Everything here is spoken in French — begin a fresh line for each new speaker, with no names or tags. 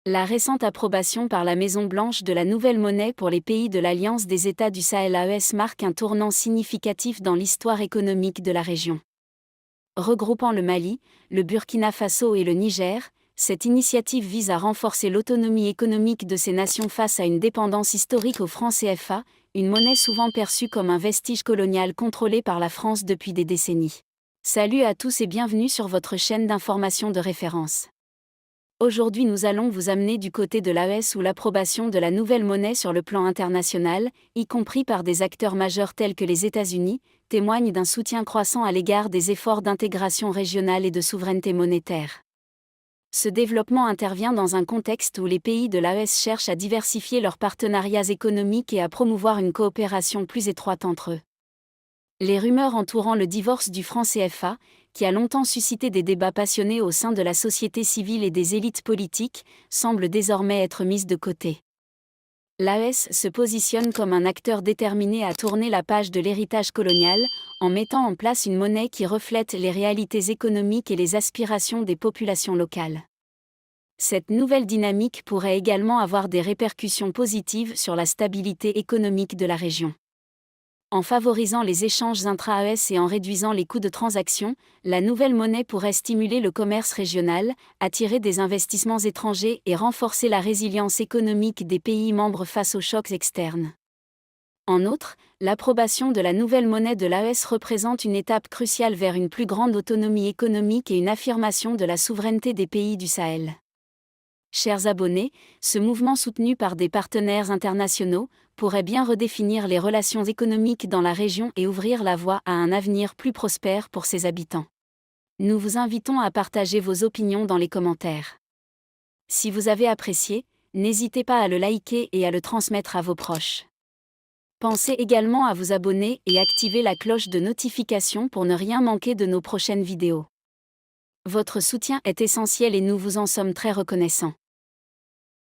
La récente approbation par la Maison-Blanche de la nouvelle monnaie pour les pays de l'Alliance des États du Sahel AES marque un tournant significatif dans l'histoire économique de la région. Regroupant le Mali, le Burkina Faso et le Niger, cette initiative vise à renforcer l'autonomie économique de ces nations face à une dépendance historique au franc CFA, une monnaie souvent perçue comme un vestige colonial contrôlé par la France depuis des décennies. Salut à tous et bienvenue sur votre chaîne d'information de référence. Aujourd'hui nous allons vous amener du côté de l'AES où l'approbation de la nouvelle monnaie sur le plan international, y compris par des acteurs majeurs tels que les États-Unis, témoigne d'un soutien croissant à l'égard des efforts d'intégration régionale et de souveraineté monétaire. Ce développement intervient dans un contexte où les pays de l'AES cherchent à diversifier leurs partenariats économiques et à promouvoir une coopération plus étroite entre eux. Les rumeurs entourant le divorce du franc CFA, qui a longtemps suscité des débats passionnés au sein de la société civile et des élites politiques, semblent désormais être mises de côté. L'AES se positionne comme un acteur déterminé à tourner la page de l'héritage colonial, en mettant en place une monnaie qui reflète les réalités économiques et les aspirations des populations locales. Cette nouvelle dynamique pourrait également avoir des répercussions positives sur la stabilité économique de la région. En favorisant les échanges intra-AES et en réduisant les coûts de transaction, la nouvelle monnaie pourrait stimuler le commerce régional, attirer des investissements étrangers et renforcer la résilience économique des pays membres face aux chocs externes. En outre, l'approbation de la nouvelle monnaie de l'AES représente une étape cruciale vers une plus grande autonomie économique et une affirmation de la souveraineté des pays du Sahel. Chers abonnés, ce mouvement soutenu par des partenaires internationaux pourrait bien redéfinir les relations économiques dans la région et ouvrir la voie à un avenir plus prospère pour ses habitants. Nous vous invitons à partager vos opinions dans les commentaires. Si vous avez apprécié, n'hésitez pas à le liker et à le transmettre à vos proches. Pensez également à vous abonner et activer la cloche de notification pour ne rien manquer de nos prochaines vidéos. Votre soutien est essentiel et nous vous en sommes très reconnaissants.